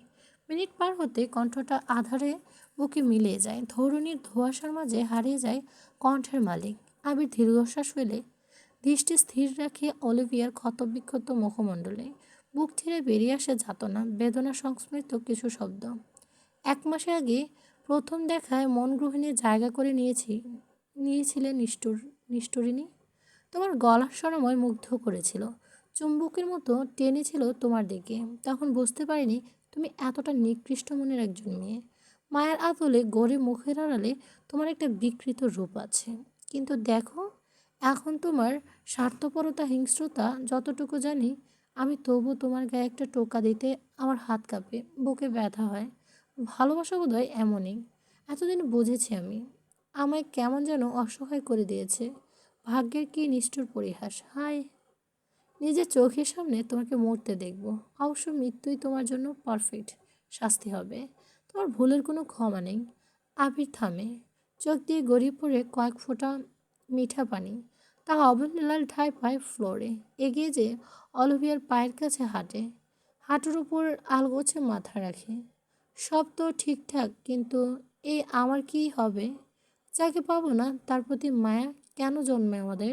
মিনিট পার হতে কণ্ঠটা আধারে বুকে মিলিয়ে যায়। ধরুনির ধোঁয়াশার মাঝে হারিয়ে যায় কণ্ঠের মালিক। আবির দীর্ঘশ্বাস ফেলে দৃষ্টি স্থির রাখে অলিভিয়ার ক্ষতবিক্ষত মুখমণ্ডলে। বুক ছিঁড়ে বেরিয়ে আসে যাতনা, বেদনা সংস্মৃত কিছু শব্দ। 1 মাস আগে প্রথম দেখায় মন গৃহিণী জায়গা করে নিয়েছিলে নিষ্ঠুরিনী। তোমার গলার স্বরময় মুগ্ধ করেছিল, চুম্বকের মতো টেনেছিল তোমার দিকে। তখন বুঝতে পারিনি তুমি এতটা নিকৃষ্ট মনের একজন মেয়ে। মায়ের আদলে গড়ে মুখের আড়ালে তোমার একটা বিকৃত রূপ আছে। কিন্তু দেখো, এখন তোমার স্বার্থপরতা, হিংস্রতা যতটুকু জানি আমি, তবু তোমার গায়ে একটা টোকা দিতে আমার হাত কাঁপে, বুকে ব্যথা হয়। ভালোবাসা বোধহয় এমনই। এতদিন বুঝেছি আমি। আমায় কেমন যেন অসহায় করে দিয়েছে। ভাগ্যের কি নিষ্ঠুর পরিহাস! হায়, নিজের চোখের সামনে তোমাকে মরতে দেখব। অবশ্য মৃত্যুই তোমার জন্য পারফেক্ট শাস্তি হবে। তোমার ভুলের কোনো ক্ষমা নেই। আবির থামে। চোখ দিয়ে গড়িয়ে পড়ে কয়েক ফোঁটা মিঠা পানি। তা অবলীলাল ঠায় পায় ফ্লোরে। এগিয়ে যে অলিভিয়ার পায়ের কাছে হাঁটে, হাঁটুর উপর আলগোছে মাথা রাখে। সব তো ঠিকঠাক, কিন্তু এই আমার কি হবে? যাকে পাবো না তার প্রতি মায়া কেন জন্মে আমাদের?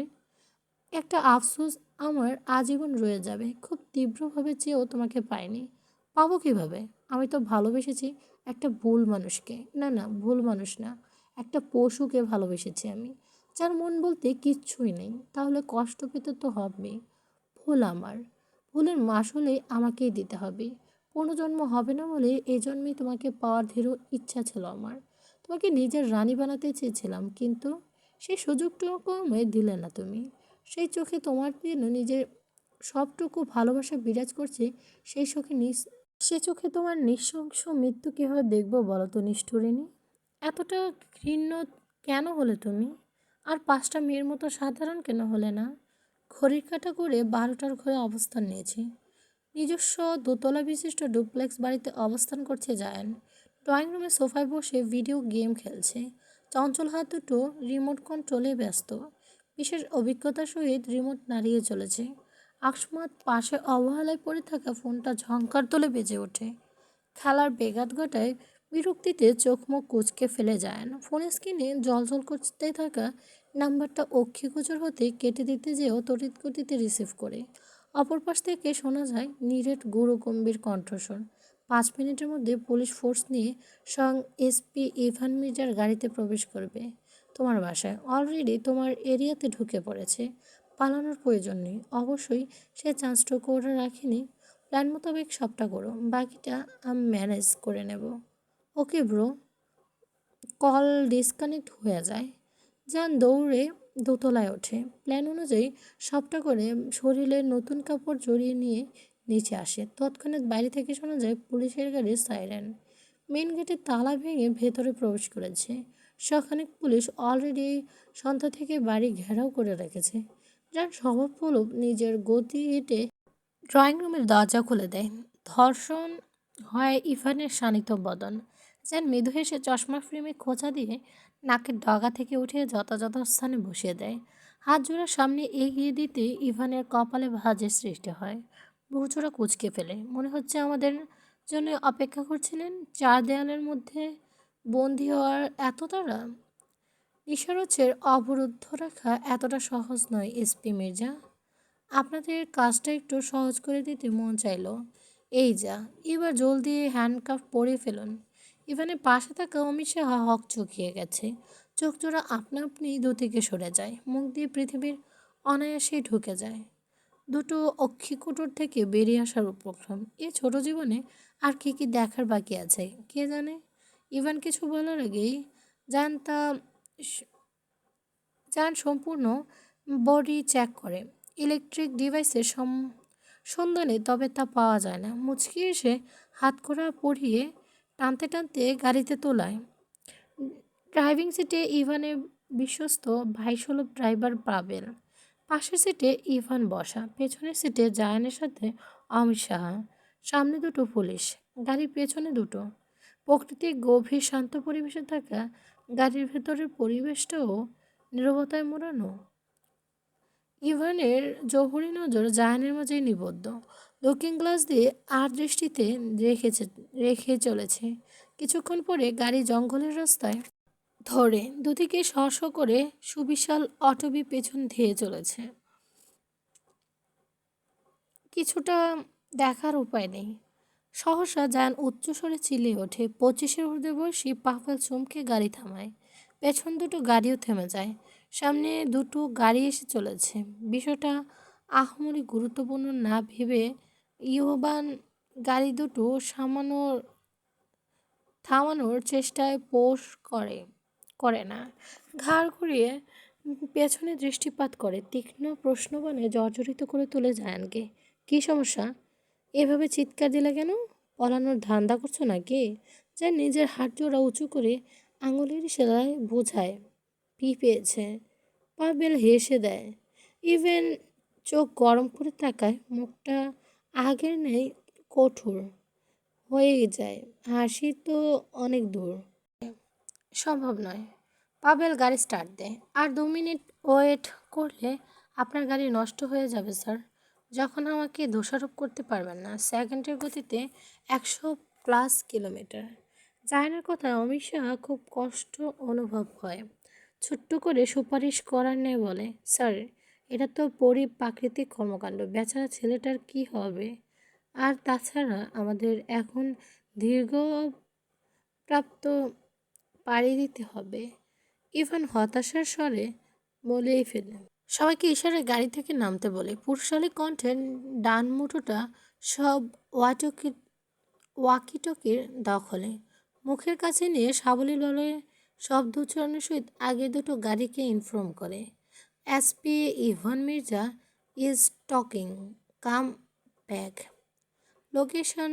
একটা আফসোস আমার আজীবন রয়ে যাবে। খুব তীব্রভাবে চেয়েও তোমাকে পাইনি, পাবো কিভাবে? আমি তো ভালোবেসেছি একটা ভুল মানুষকে। না না, ভুল মানুষ না, একটা পশুকে ভালোবেসেছি আমি, যার মন বলতে কিচ্ছুই নেই। তাহলে কষ্ট পেতে তো হবেই। ভুল আমার। ভুলের মাসুলে আমাকেই দিতে হবে। পুনর্জন্ম হবে না বলে এই জন্মেই তোমাকে পাওয়ার দৃঢ় ইচ্ছা ছিল আমার। তোমাকে নিজের রানী বানাতে চেয়েছিলাম, কিন্তু সেই সুযোগটুকু আমায় দিলে না তুমি। সেই চোখে তোমার জন্য নিজের সবটুকু ভালোবাসা বিরাজ করছে, সেই চোখে সে চোখে তোমার নৃশংস মৃত্যু কীভাবে দেখবো বলো তো নিষ্ঠুরিনী? এতটা ঘৃণ্য কেন হলে তুমি? আর 5টা মেয়ের মতো সাধারণ কেন হলে না? ঘড়ির কাঁটা করে 12টার ঘরে অবস্থান নিয়েছি। নিজস্ব 2তলা বিশিষ্ট ডুপ্লেক্স বাড়িতে অবস্থান করছে জায়ান। ড্রয়িং রুমে সোফায় বসে ভিডিও গেম খেলছে। চঞ্চল হাত দুটো রিমোট কন্ট্রোলে ব্যস্ত। বিশেষ অভিজ্ঞতার সহিত রিমোট নাড়িয়ে চলেছে। আকস্মাৎ পাশে অবহেলায় পড়ে থাকা ফোনটা ঝংকার তোলে বেজে ওঠে। খেলার বেঘাত ঘটায় বিরক্তিতে চোখ মুখ কুঁচকে ফেলে যায় না। ফোনের স্ক্রিনে জলজল করতে থাকা নাম্বারটা অক্ষিগোচর হতে কেটে দিতে যেও তড়িৎ গতিতে রিসিভ করে। অপর পাশ থেকে শোনা যায় নিরেট গুরু গম্ভীর কণ্ঠস্বর। 5 মিনিটের মধ্যে পুলিশ ফোর্স নিয়ে স্বয়ং এসপি ইভান মির্জার গাড়িতে প্রবেশ করবে তোমার বাসায়। অলরেডি তোমার এরিয়াতে ঢুকে পড়েছে। পালানোর প্রয়োজন নেই। অবশ্যই সে চান্সটুকু ওরা রাখেনি। প্ল্যান মোতাবেক সবটা করো, বাকিটা আমি ম্যানেজ করে নেব। Okay bro. কল ডিসকানেক্ট হয়ে যায়। যান দৌড়ে দোতলায় ওঠে। প্ল্যান অনুযায়ী সবটা করে শরীরে নতুন কাপড় জড়িয়ে নিয়ে নিচে আসে। তৎক্ষণাৎ বাইরে থেকে শোনা যায় পুলিশের গাড়ির সাইরেন। মেন গেটের তালা ভেঙে ভেতরে প্রবেশ করেছে। শখানেক পুলিশ অলরেডি সন্ধ্যা থেকে বাড়ি ঘেরাও করে রেখেছে। যার স্বভাবগুলো নিজের গতি হেঁটে ড্রয়িং রুমের দরজা খুলে দেয়। ধর্ষণ হয় ইভানের শানিত বদন। যেন মৃদু হেসে চশমা ফ্রেমে খোঁচা দিয়ে নাকের ডগা থেকে উঠিয়ে যথাযথ স্থানে বসিয়ে দেয়। হাত জোড়া সামনে এগিয়ে দিতে ইভানের কপালে ভাঁজের সৃষ্টি হয়। বহুচোরা কুঁচকে ফেলে। মনে হচ্ছে আমাদের জন্য অপেক্ষা করছিলেন। চার দেয়ালের মধ্যে বন্দী হওয়ার এত তাড়া। নিশারচের অবরুদ্ধ রাখা এতটা সহজ নয় এসপি মির্জা। আপনাদের কাজটা একটু সহজ করে দিতে মন চাইলো। এই যা, এবার জলদি হ্যান্ডকাফ পরে ফেলুন। ইভানের পাশে থাকা অমিত সাহা হক চকিয়ে গেছে। চোখ জোড়া আপনা আপনি দুদিকে সরে যায়। মুখ দিয়ে পৃথিবীর অনায়াসেই ঢুকে যায়। দুটো অক্ষিকুটর থেকে বেরিয়ে আসার উপক্রম। এ ছোট জীবনে আর কি কি দেখার বাকি আছে কে জানে। ইভান কিছু বলার আগেই জানতা যান সম্পূর্ণ বডি চেক করে। ইলেকট্রিক ডিভাইসের সন্ধানে তবে তা পাওয়া যায় না। মুচকি এসে হাতকড়া পরিয়ে টানতে টানতে গাড়িতে তোলায়। ড্রাইভিং সিটে ইভানের বিশ্বস্ত ভাইসুলভ ড্রাইভার পাবেল। পাশের সিটে ইভান বসা। পেছনের সিটে জায়ানের সাথে অমিত সাহা। সামনে দুটো পুলিশ। গাড়ির পেছনে দুটো। প্রকৃতির গভীর শান্ত পরিবেশে থাকা গাড়ির ভেতরের পরিবেশটাও নীরবতায় মোড়ানো। ইভানের জহুরি নজর জায়ানের মাঝেই নিবদ্ধ। লুকিং গ্লাস দিয়ে আর দৃষ্টিতে রেখে চলেছে। কিছুক্ষণ পরে গাড়ি জঙ্গলের রাস্তায় ধরে দুদিকে শশ করে সুবিশাল অটবি পেছন ধেয়ে চলেছে। কিছুটা দেখার উপায় নেই। সহসা যান উচ্চস্বরে চিলিয়ে ওঠে। 25-এর ঊর্ধ্বে বয়সী পাফেল চমকে গাড়ি থামায়। পেছন দুটো গাড়িও থেমে যায়। সামনে দুটো গাড়ি এসে চলেছে। বিষয়টা আহামরি গুরুত্বপূর্ণ না ভেবে ইয়োবান গাড়ি দুটো থামানোর চেষ্টায় করে না। ঘাড় ঘুরিয়ে পেছনে দৃষ্টিপাত করে। তীক্ষ্ণ প্রশ্নবাণে জর্জরিত করে তোলে জায়ানকে। কী সমস্যা? এভাবে চিৎকার দিলে কেন? পলানোর ধান্দা করছো নাকি? যা নিজের হাত জোড়া উঁচু করে আঙুলের ইশারায় বোঝায় পেয়েছে। পাবেল হেসে দেয়। ইভেন চোখ গরম করে তাকায়। মুখটা আগের নেই কঠোর হয়ে যায়। হাসি তো অনেক দূর। সম্ভব নয়। পাবেল গাড়ি স্টার্ট দেয়। আর 2 মিনিট ওয়েট করলে আপনার গাড়ি নষ্ট হয়ে যাবে স্যার। যখন আমাকে দোষারোপ করতে পারবেন না। সেকেন্ডের গতিতে 100+ কিলোমিটার। জায়নের কথায় অমিত সাহা খুব কষ্ট অনুভব হয়। ছোট্ট করে সুপারিশ করার নেই বলে, স্যার এটা তো প্রাকৃতিক কর্মকাণ্ড। বেচারা ছেলেটার কি হবে? আর তাছাড়া আমাদের এখন দীর্ঘ প্রাপ্ত পাড়ি দিতে হবে। ইভান হতাশার স্বরে বলেই ফেলে। সবাইকে ইশারায় গাড়ি থেকে নামতে বলে। পুরুষালী কণ্ঠের ডান মুঠোটা সব ওয়াকিটকির দখলে। মুখের কাছে নিয়ে সাবলীলভাবে শব্দ উচ্চারণের সহিত আগে দুটো গাড়িকে ইনফর্ম করে। SP Evan Mirza is talking, come back. Location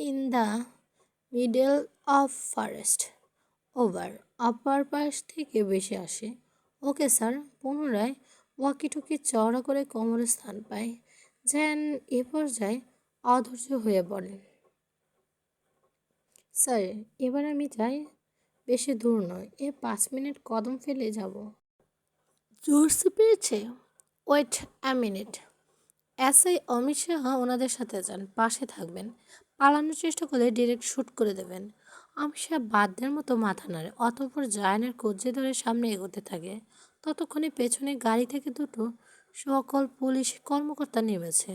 in the middle of forest. Over. অপার পাশ থেকে বেশি আসে। Okay sir. পুনরায় ওয়াকিটকি চওড়া করে কোমরে স্থান পায়। যেন এ পর্যায়ে অধৈর্য হয়ে পড়েন। স্যার এবার আমি যাই। বেশি দূর নয়, 5 মিনিট কদম ফেলে যাব। জোরসে পেয়েছে। Wait minute. SI Amit Shah ওনাদের সাথে যান, পাশে থাকবেন। পালানোর চেষ্টা করলে ডিরেক্ট শুট করে দেবেন। অমিত শাহ বাদ্যের মতো মাথা নাড়ে, অতঃপর জায়ানের কবজি ধরে সামনে এগোতে থাকে। ততক্ষণে পেছনে গাড়ি থেকে দুটো সকল পুলিশ কর্মকর্তা নেমেছে।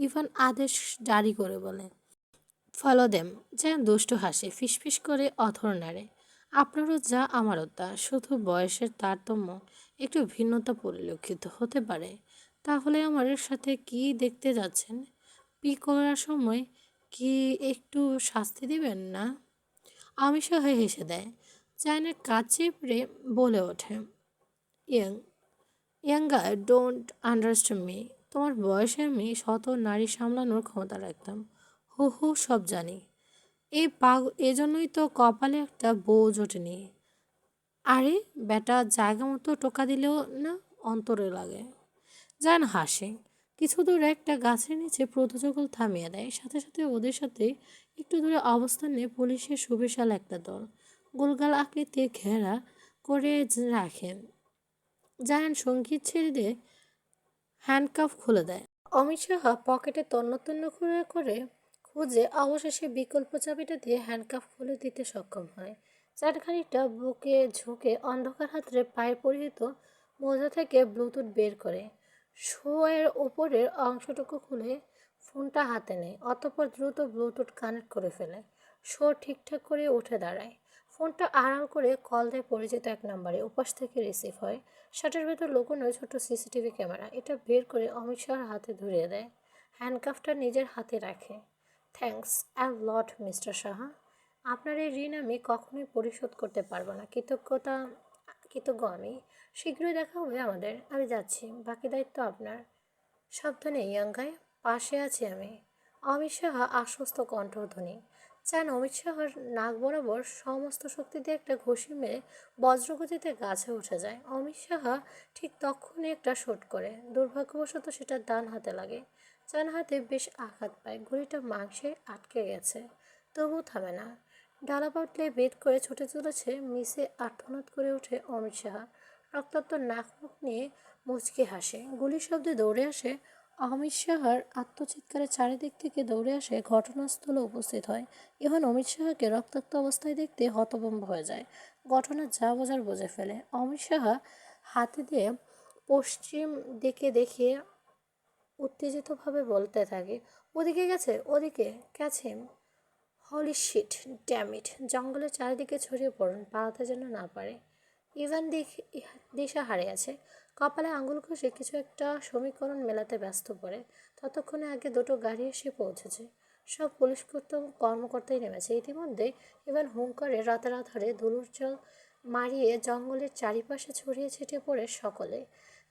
ইভান আদেশ জারি করে বলে, ফলো দেম। যেন দুষ্ট হাসে, ফিসফিস করে অথর নাড়ে। আপনারও যা আমারও তা, শুধু বয়সের তারতম্য, একটু ভিন্নতা পরিলক্ষিত হতে পারে। তাহলে আমার সাথে কি দেখতে যাচ্ছেন? পি করার সময় কি একটু শাস্তি দিবেন না? অমিত হয়ে হেসে দেয়। চায়নার কাজ চেপড়ে বলে ওঠে, young younger don't understand me. তোমার বয়সে আমি শত নারী সামলানোর ক্ষমতা রাখতাম। হু হু, সব জানি। এজন্যই তো কপালে একটা বউ জোটেনি। আরে বেটা, জায়গা মতো টোকা দিলেও না অন্তরে লাগে। জান হাসে। কিছু দূরে একটা গাছের নিচে প্রতিযোগল থামিয়ে দেয়, সাথে সাথে ওদের সাথে একটু দূরে অবস্থান নিয়ে পুলিশের সুবিশাল একটা দল গোলগাল আকৃতি ঘেরা করে রাখেন। জায়ান সঙ্গীত ছেড়ে দিয়ে হ্যান্ডকাফ খুলে দেয়। অমিত শাহ পকেটে তন্ন তন্ন করে করে খুঁজে অবশেষে বিকল্প চাবিটা দিয়ে হ্যান্ডকাফ খুলে দিতে সক্ষম হয়। চারখানিটা বুকে ঝুঁকে অন্ধকার হাতরে পায়ে পরিহিত মোজা থেকে ব্লুটুথ বের করে শোয়ের ওপরের অংশটুকু খুলে ফোনটা হাতে নেয়, অতঃপর দ্রুত ব্লুটুথ কানেক্ট করে ফেলে। শো ঠিকঠাক করে উঠে দাঁড়ায়। ফোনটা আড়াল করে কল দেয় পরিচিত এক নম্বরে। উপাস থেকে রিসিভ হয়। শার্টের ভেতর লুকোনো ছোট সিসিটিভি ক্যামেরা। এটা বের করে অমিত শাহর হাতে ধরিয়ে দেয়। হ্যান্ডকাফটা নিজের হাতে রাখে। Thanks and lot mister Saha. আপনার এই ঋণ আমি কখনোই পরিশোধ করতে পারবো না। কৃতজ্ঞ আমি। শীঘ্রই দেখা হবে আমাদের। আমি যাচ্ছি, বাকি দায়িত্ব আপনার। সাবধানে ইয়াঙ্গায়, পাশে আছি আমি। অমিত সাহা আশ্বস্ত কণ্ঠধ্বনি। চান অমিত সাহার নাক বরাবর সমস্ত শক্তি দিয়ে একটা ঘুষি মেরে বজ্রগতিতে গাছে উঠে যায়। অমিত সাহা ঠিক তখনই একটা শট করে। দুর্ভাগ্যবশত সেটা ডান হাতে লাগে। চান হাতে বেশ আঘাত পায়, ঘুড়িটা মাংসে আটকে গেছে। তবু থামে না। ডালা পাতলে বেদ করে ছুটে চলেছে। মিসে আর্তনাদ করে ওঠে অমিত সাহা। রক্তাক্ত নাক মুখ নিয়ে মুচকি হাসে। গুলির শব্দে দৌড়ে আসে অমিত সাহার আত্মচিৎকারে চারিদিক থেকে দৌড়ে আসে ঘটনাস্থলে উপস্থিত হয়। ইভান অমিত সাহাকে রক্তাক্ত অবস্থায় দেখতে হতভম্ব হয়ে যায়। ঘটনা যা বোঝার বুঝে ফেলে। অমিত সাহা হাতে দিয়ে পশ্চিম দিকে দেখিয়ে উত্তেজিতভাবে বলতে থাকে, ওদিকে গেছে, ওদিকে গেছে। হলি শিট, ড্যাম ইট। জঙ্গলের চারিদিকে ছড়িয়ে পড়ুন, পালাতে যেন না পারে। ইভান দিশা হারিয়ে আছে। কপালে আঙুল ঘষে কিছু একটা সমীকরণ মেলাতে ব্যস্ত পড়ে। ততক্ষণে আগে দুটো গাড়ি এসে পৌঁছেছে। সব পুলিশ কর্মকর্তাই নেমেছে ইতিমধ্যে। ইভান হুঙ্কারে রাতের আধারে ধুলোর জল মারিয়ে জঙ্গলের চারিপাশে ছড়িয়ে ছিটিয়ে পড়ে সকলে।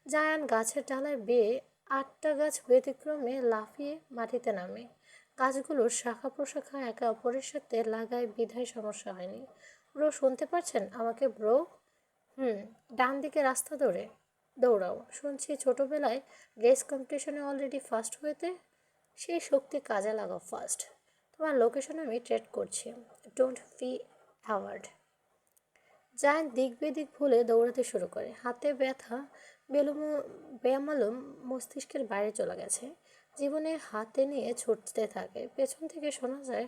জায়ান গাছের ডালায় বেয়ে 8টা গাছ ব্যতিক্রমে লাফিয়ে মাটিতে নামে। গাছগুলোর শাখা প্রশাখা একে অপরের সাথে লাগায় বিধায় সমস্যা হয়নি। ব্রো, শুনতে পাচ্ছেন আমাকে ব্রো? হুম। ডান দিকে রাস্তা ধরে দৌড়াও। শুনছি ছোটবেলায় রেস কম্পিটিশনে অলরেডি ফার্স্ট হয়েতে। সেই শক্তি কাজে লাগাও ফার্স্ট। তোমার লোকেশন আমি ট্রেড করছি। Don't be award. জায়ান্ট দিক বেদিক ভুলে দৌড়াতে শুরু করে। হাতে ব্যথা বেলুম বেমালুম মস্তিষ্কের বাইরে চলে গেছে। জীবনে হাতে নিয়ে ছুটতে থাকে। পেছন থেকে শোনা যায়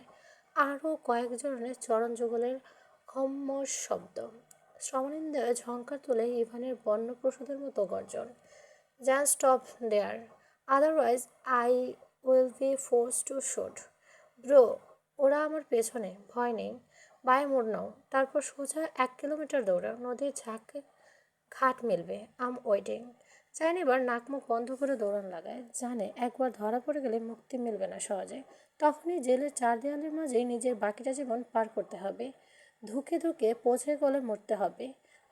আরও কয়েকজনের চরণ যুগলের খম্মস শব্দ। শ্রবণেন্দ্রিয়ে ঝংকার তুলে ইভানের বর্ণপ্রসূদের মতো গর্জন। Just stop there, otherwise I will be force to shoot. Bro, ওরা আমার পেছনে, ভয় নেই। বায়ে মোড় নাও, তারপর সোজা 1 কিলোমিটার দৌড়াও। নদীর ঘাট মিলবে। আম ওয়েটিং। চাইন এবার নাক মুখ বন্ধ করে দৌড়ান লাগায়। জানে একবার ধরা পড়ে গেলে মুক্তি মিলবে না সহজে। তখনই জেলের 4 দেয়ালের মাঝেই নিজের বাকিটা জীবন পার করতে হবে। ধুকে ধুকে পচে গলে মরতে হবে।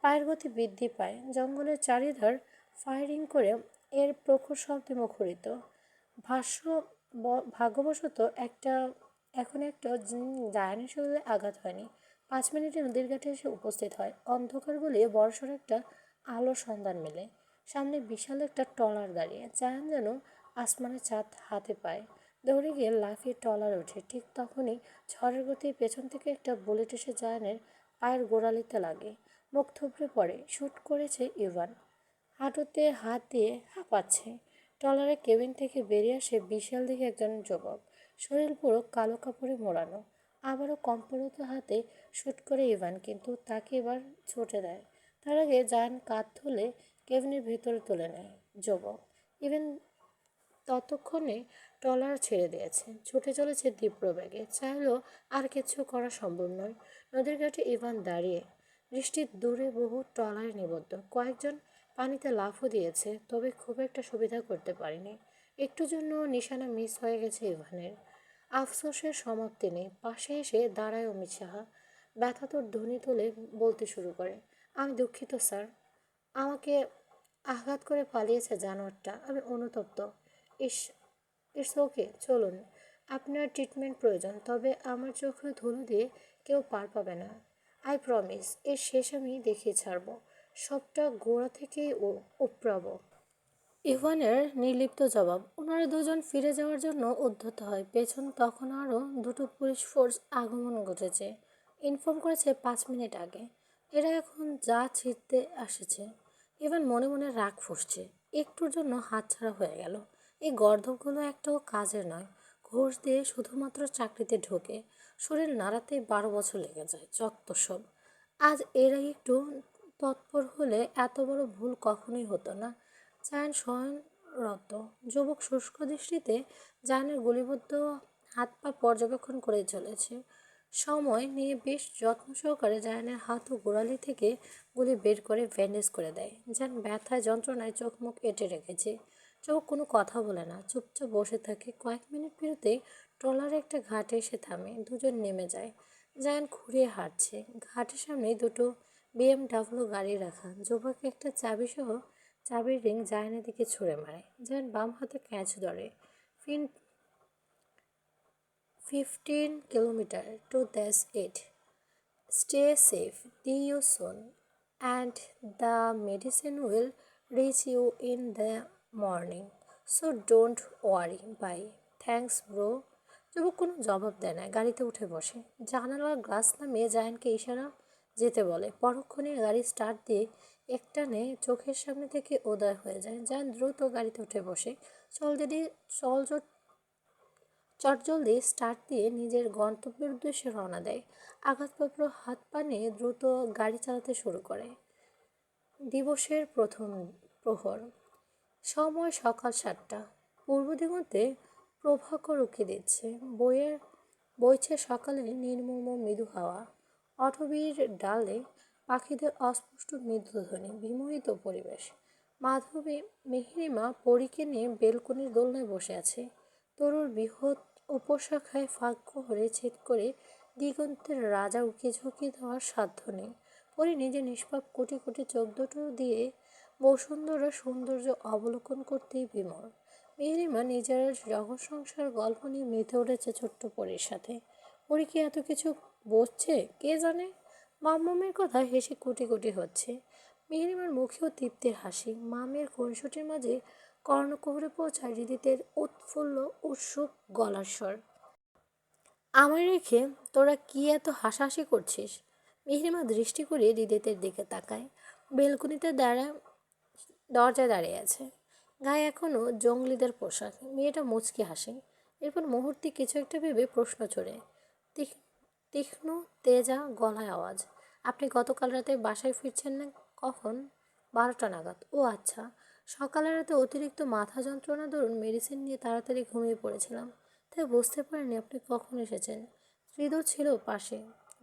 পায়ের গতি বৃদ্ধি পায়। জঙ্গলের চারিধার ফায়ারিং করে এর প্রখর শব্দে মুখরিত। ভাষ্য ভাগ্যবশত এখন একটা জায়ানের শরীরে আঘাত হয়নি। 5 মিনিটে নদীর ঘাটে এসে উপস্থিত হয়। অন্ধকার গলিয়ে বড়সড় একটা আলোর সন্ধান মেলে। সামনে বিশাল একটা ট্রলার দাঁড়িয়ে। জায়ান যেন আসমানের চাঁদ হাতে পায়। দৌড়ে গিয়ে লাফিয়ে ট্রলার ওঠে। ঠিক তখনই ঝড়ের গতি পেছন থেকে একটা বুলেট এসে জায়ানের পায়ের গোড়ালিতে লাগে। মুখ থুবড়ে পড়ে। শ্যুট করেছে ইভান। হাঁটুতে হাত দিয়ে হাঁপাচ্ছে। ট্রলারের কেবিন থেকে বেরিয়ে আসে বিশাল দেখে একজন যুবক, শরীর পুরো কালো কাপড়ে মোড়ানো। আবারও কম্পরত হাতে শুট করে ইভান, কিন্তু তাকে এবার ছুটে দেয়। তার আগে জায়ান কাঁধ ধরে কেবিনের ভেতরে তুলে নেয় যুবক। ইভেন ততক্ষণে ট্রলার ছেড়ে দিয়েছে, ছুটে চলেছে তীব্র বেগে। চাইলেও আর কিছু করা সম্ভব নয়। নদীর ঘাটে ইভান দাঁড়িয়ে, বৃষ্টির দূরে বহু ট্রলারে নিবদ্ধ। কয়েকজন পানিতে লাফও দিয়েছে, তবে খুব একটা সুবিধা করতে পারেনি। একটুর জন্য নিশানা মিস হয়ে গেছে ইভানের। আফসোসের সমাপ্তি নেই। পাশে এসে দাঁড়ায় অমিত সাহা, ব্যথাতুর ধ্বনি তুলে বলতে শুরু করে, আমি দুঃখিত স্যার, আমাকে আঘাত করে পালিয়েছে জানোয়ারটা, আমি অনুতপ্ত। ইস, ইটস ওকে, চলুন। আপনার ট্রিটমেন্ট প্রয়োজন, তবে আমার চোখে ধুলো দিয়ে কেউ পার পাবে না। আই প্রমিস, এর শেষ আমি দেখিয়ে ছাড়ব। সবটা গোড়া থেকেই উপ্রাবো। ইভানের নির্লিপ্ত জবাব। ওনারা দুজন ফিরে যাওয়ার জন্য উদ্ধত হয়। পেছন তখন আরও দুটো পুলিশ ফোর্স আগমন ঘটেছে। ইনফর্ম করেছে 5 মিনিট আগে। এরা এখন যা ছিঁড়তে আসছে। ইভান মনে মনে রাগ ফুঁসছে। একটুর জন্য হাতছাড়া হয়ে গেল। এই গর্দভগুলো একটাও কাজের নয়। ঘোষ দিয়ে শুধুমাত্র চাকরিতে ঢোকে, শরীর নাড়াতে 12 বছর লেগে যায়। যত সব। আজ এরা একটু তৎপর হলে এত বড় ভুল কখনোই হতো না। জায়ান শয়নরত যুবক শুষ্ক দৃষ্টিতে জায়ানের গুলিবদ্ধ হাত পা পর্যবেক্ষণ করে চলেছে। সময় নিয়ে বেশ যত্ন সহকারে জায়ানের হাত ও গোড়ালি থেকে গুলি বের করে ব্যান্ডেজ করে দেয়। জায়ান ব্যথায় যন্ত্রণায় চোখ মুখ এঁটে রেখেছে। চোখ কোনো কথা বলে না, চুপচাপ বসে থাকে। কয়েক মিনিট পেরোতেই ট্রলারে একটা ঘাটে এসে থামে। দুজন নেমে যায়। জায়ান ঘুরিয়ে হাঁটছে। ঘাটের সামনে দুটো BMW গাড়ি রাখা। যুবক একটা চাবিসহ চাবির রিং জায়ানের দিকে ছুঁড়ে মারে। জায়ান বাম হাতে ক্যাচ ধরে। 15 kilometre to that's it. Stay safe, see you soon, and the medicine will reach you in the morning. So don't worry. Bye. Thanks, bro. যুবক কোনো জবাব দেয় না, গাড়িতে উঠে বসে। জানালার গ্লাস নামিয়ে জায়ানকে ইশারা যেতে বলে। পরক্ষণে গাড়ি স্টার্ট দিয়ে একটানে চোখের সামনে থেকে উদয় হয়ে যায়। জায়ান দ্রুত গাড়িতে উঠে বসে। চল চটজলদি স্টার্ট দিয়ে নিজের গন্তব্যের উদ্দেশ্যে রওনা দেয়। আঘাতপ্রাপ্ত হাত পা নিয়ে দ্রুত গাড়ি চালাতে শুরু করে। দিবসের প্রথম প্রহর। সময় সকাল 7টা। পূর্ব দিগন্তে প্রভাকর উঁকি দিচ্ছে। বইছে সকালের নির্মম মৃদু হাওয়া। অটবীর ডালে পাখিদের অস্পষ্ট মৃদুধ্বনি, বিমোহিত পরিবেশ। মাধবী মেহরিমা পরীকে নিয়ে বেলকনির দোলনায় বসে আছে। তরুর বৃহৎ উপশাখায় ফাঁক করে ছেদ করে দিগন্তের রাজা উকি ঝুঁকি দেওয়ার সাধ্য নেই। পরে নিজে নিষ্পাপ কোটি কোটি চোখ দুটো দিয়ে বসুন্ধরা সৌন্দর্য অবলোকন করতেই বিমল। মেহরিমা নিজের জগৎ সংসার গল্প নিয়ে মেতে উঠেছে ছোট্ট পরীর সাথে। পরী কি এত কিছু বুঝছে কে জানে। মাম্মামের কথা হেসে কুটি কুটি হচ্ছে। মেহরিমার মুখেও তৃপ্তির হাসি। মামের খুনসুটির মাঝে কর্ণকুহরে পৌঁছায় হৃদিতের উৎফুল্ল উৎসুক গলার স্বর। আমায় রেখে তোরা কি এত হাসাহাসি করছিস? মেহরিমা দৃষ্টি করিয়ে হৃদিতের দিকে তাকায়। বেলকুনিতে দরজায় দাঁড়িয়ে আছে। গায়ে এখনও জঙ্গলিদের পোশাক। মেয়েটা মুচকি হাসে। এরপর মুহূর্তে কিছু একটা ভেবে প্রশ্ন ছড়ে। তীক্ষ্ণ তেজা গলায় আওয়াজ, আপনি গতকাল রাতে বাসায় ফিরছেন না কখন? 12টা নাগাদ। ও আচ্ছা, সকালে রাতে অতিরিক্ত মাথা যন্ত্রণা দরুন মেডিসিন নিয়ে তাড়াতাড়ি ঘুমিয়ে পড়েছিলাম, তাই বুঝতে পারিনি আপনি কখন এসেছেন। হৃদয় ছিল পাশে।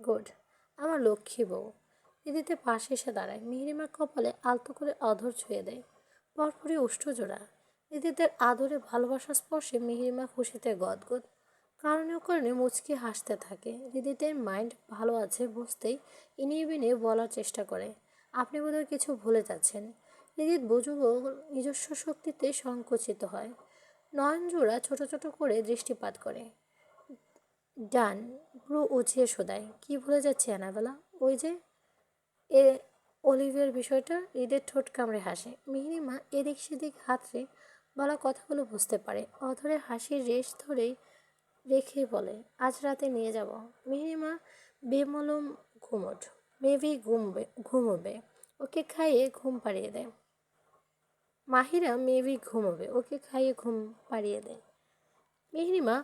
গুড, আমার লক্ষ্মী বউ। হৃদিতে পাশে এসে দাঁড়ায়। মেহরিমার কপালে আলতো করে অধর ছুঁয়ে দেয়। পরপরই ওষ্ঠজোড়া। হৃদিতের আদরে ভালোবাসার স্পর্শে মেহরিমা খুশিতে গদগদ। কারণে কারণে মুচকি হাসতে থাকে। হৃদিতের মাইন্ড ভালো আছে বুঝতেই ইনিয়ে বিনিয়ে বলার চেষ্টা করে, আপনি বোধহয় কিছু ভুলে যাচ্ছেন। হৃদিত বুঝবো নিজস্ব শক্তিতে সংকুচিত হয়। নয়নজোড়া ছোট ছোট করে দৃষ্টিপাত করে। ডান। ব্রু উঁচিয়ে শোধায়, কি ভুলে যাচ্ছে অ্যানাবেলা? ওই যে এ অলিভিয়ার বিষয়টা। হৃদের ঠোঁট কামড়ে হাসে। মেহরিমা এদিক সেদিক হাতড়ে বলা কথাগুলো বুঝতে পারে। অধরে হাসির রেশ ধরেই রেখে বলে, আজ রাতে নিয়ে যাব। মেহরিমা বেমলম মেবি ঘুমোবে। ওকে খাইয়ে ঘুম পাড়িয়ে দেয়। মাহিরা মেবি ঘুমোবে, ওকে খাইয়ে ঘুম পাড়িয়ে দেয়। মেহরিমা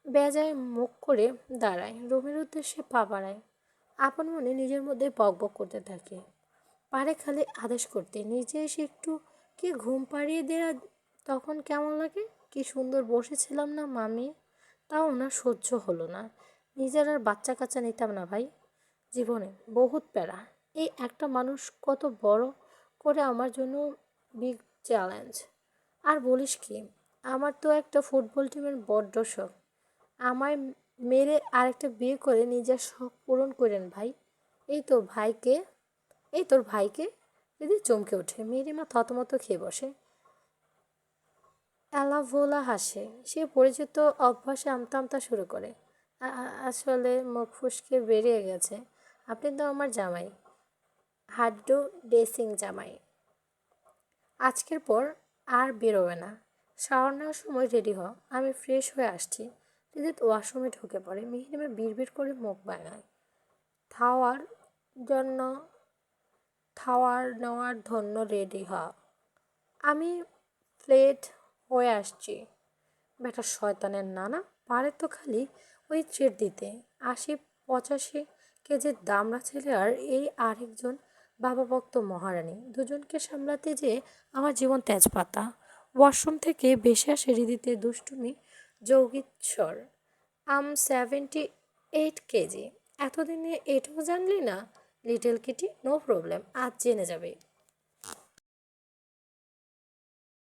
বেজায় মুখ করে দাঁড়ায়, রুমের উদ্দেশ্যে পা বাড়ায়। আপন মনে নিজের মধ্যে বকবক করতে থাকে, পারে খালি আদেশ করতে, নিজে এসে একটু কি ঘুম পাড়িয়ে দেয়া তখন কেমন লাগে। কি সুন্দর বসেছিলাম না মামি, তাও না সহ্য হলো না। নিজের আর বাচ্চা কাচ্চা নিতাম না ভাই, জীবনে বহুত প্যারা। এই একটা মানুষ কত বড় করে আমার জন্য বিগ চ্যালেঞ্জ। আর বলিস কি, আমার তো একটা ফুটবল টিমের বড্ড শখ। আমায় মেরে আরেকটা বিয়ে করে নিজের শখ পূরণ করেন ভাই। এই তো ভাইকে এই তোর ভাইকে দিদি চমকে ওঠে। মেয়েরিমা থতমত খেয়ে বসে। অ্যালাভোলা হাসে, সে পরিচিত অভ্যাসে আমতা আমতা শুরু করে। আসলে মুখ ফুসকে বেরিয়ে গেছে, আপনি তো আমার জামাই, হাড্ডু ডেসিং জামাই। আজকের পর আর বেরোবে না। শাওয়ার নেওয়ার সময় রেডি হ, আমি ফ্রেশ হয়ে আসছি। রিদিত ওয়াশরুমে ঢুকে পড়ে। মেহরিমা বিড়বিড় করে মুখ বানায়। খাওয়ার জন্য খাওয়ার নেওয়ার ধন্য রেডি হ, আমি প্লেট হয়ে আসছি। বেটা শয়তানের নানা পারে তো খালি ওই ট্রেড দিতে। 80-85 কেজির দামড়া ছেলে আর এই আরেকজন বাবা ভক্ত মহারানী, দুজনকে সামলাতে যে আমার জীবন তেজপাতা। ওয়াশরুম থেকে ভেসে আসে হৃদিতে দুষ্টুমি যৌগিক স্বর। 78 কেজি, এতদিনে এটাও জানলি না? লিটল কিটি, নো প্রবলেম, আজ জেনে যাবে।